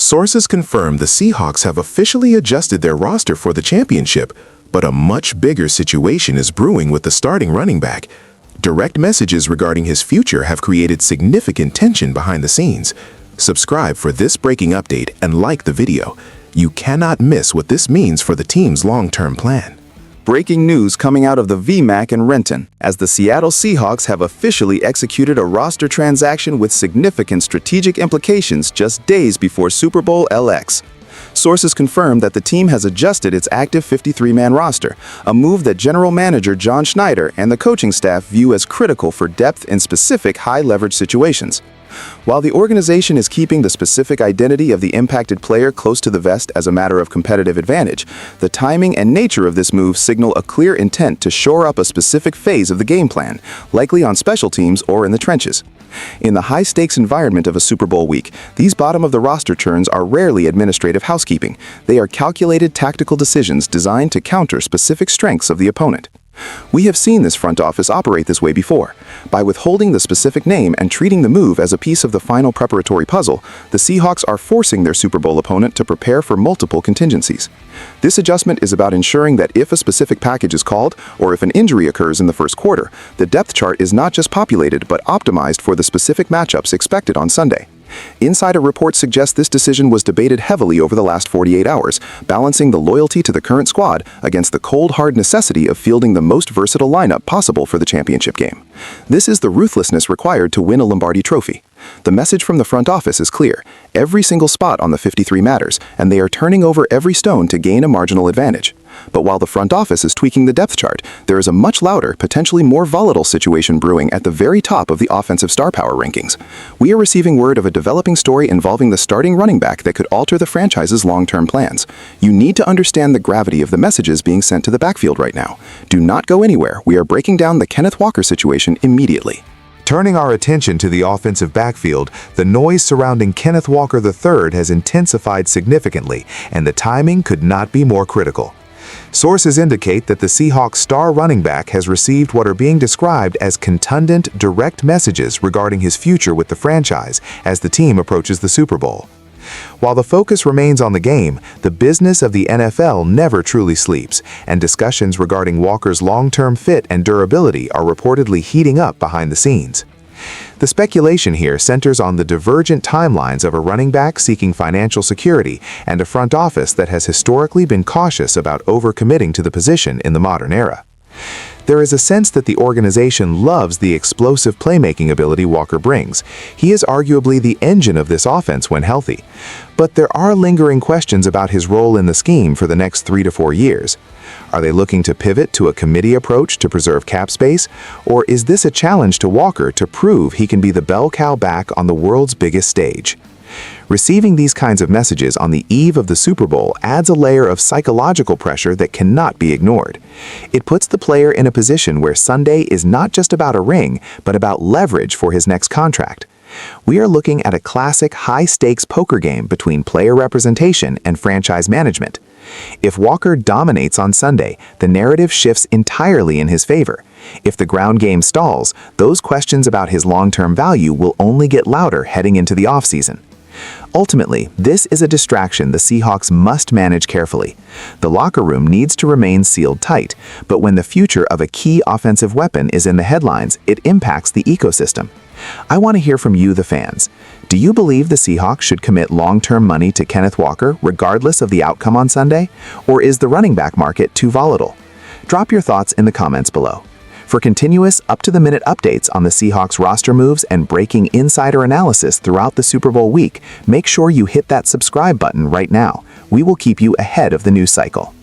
Sources confirm the Seahawks have officially adjusted their roster for the championship, but a much bigger situation is brewing with the starting running back. Direct messages regarding his future have created significant tension behind the scenes. Subscribe for this breaking update and like the video. You cannot miss what this means for the team's long-term plan. Breaking news coming out of the VMAC in Renton, as the Seattle Seahawks have officially executed a roster transaction with significant strategic implications just days before Super Bowl LX. Sources confirm that the team has adjusted its active 53-man roster, a move that General Manager John Schneider and the coaching staff view as critical for depth in specific high-leverage situations. While the organization is keeping the specific identity of the impacted player close to the vest as a matter of competitive advantage, the timing and nature of this move signal a clear intent to shore up a specific phase of the game plan, likely on special teams or in the trenches. In the high-stakes environment of a Super Bowl week, these bottom-of-the-roster turns are rarely administrative housekeeping. They are calculated tactical decisions designed to counter specific strengths of the opponent. We have seen this front office operate this way before. By withholding the specific name and treating the move as a piece of the final preparatory puzzle, the Seahawks are forcing their Super Bowl opponent to prepare for multiple contingencies. This adjustment is about ensuring that if a specific package is called, or if an injury occurs in the first quarter, the depth chart is not just populated but optimized for the specific matchups expected on Sunday. Insider reports suggest this decision was debated heavily over the last 48 hours, balancing the loyalty to the current squad against the cold, hard necessity of fielding the most versatile lineup possible for the championship game. This is the ruthlessness required to win a Lombardi trophy. The message from the front office is clear. Every single spot on the 53 matters, and they are turning over every stone to gain a marginal advantage. But while the front office is tweaking the depth chart, there is a much louder, potentially more volatile situation brewing at the very top of the offensive star power rankings. We are receiving word of a developing story involving the starting running back that could alter the franchise's long-term plans. You need to understand the gravity of the messages being sent to the backfield right now. Do not go anywhere. We are breaking down the Kenneth Walker situation immediately. Turning our attention to the offensive backfield, the noise surrounding Kenneth Walker III has intensified significantly, and the timing could not be more critical. Sources indicate that the Seahawks star running back has received what are being described as contundent, direct messages regarding his future with the franchise as the team approaches the Super Bowl. While the focus remains on the game, the business of the NFL never truly sleeps, and discussions regarding Walker's long-term fit and durability are reportedly heating up behind the scenes. The speculation here centers on the divergent timelines of a running back seeking financial security and a front office that has historically been cautious about overcommitting to the position in the modern era. There is a sense that the organization loves the explosive playmaking ability Walker brings. He is arguably the engine of this offense when healthy. But there are lingering questions about his role in the scheme for the next 3 to 4 years. Are they looking to pivot to a committee approach to preserve cap space? Or is this a challenge to Walker to prove he can be the bell cow back on the world's biggest stage? Receiving these kinds of messages on the eve of the Super Bowl adds a layer of psychological pressure that cannot be ignored. It puts the player in a position where Sunday is not just about a ring, but about leverage for his next contract. We are looking at a classic high-stakes poker game between player representation and franchise management. If Walker dominates on Sunday, the narrative shifts entirely in his favor. If the ground game stalls, those questions about his long-term value will only get louder heading into the offseason. Ultimately, this is a distraction the Seahawks must manage carefully. The locker room needs to remain sealed tight, but when the future of a key offensive weapon is in the headlines, it impacts the ecosystem. I want to hear from you, the fans. Do you believe the Seahawks should commit long-term money to Kenneth Walker regardless of the outcome on Sunday? Or is the running back market too volatile? Drop your thoughts in the comments below. For continuous, up-to-the-minute updates on the Seahawks roster moves and breaking insider analysis throughout the Super Bowl week, make sure you hit that subscribe button right now. We will keep you ahead of the news cycle.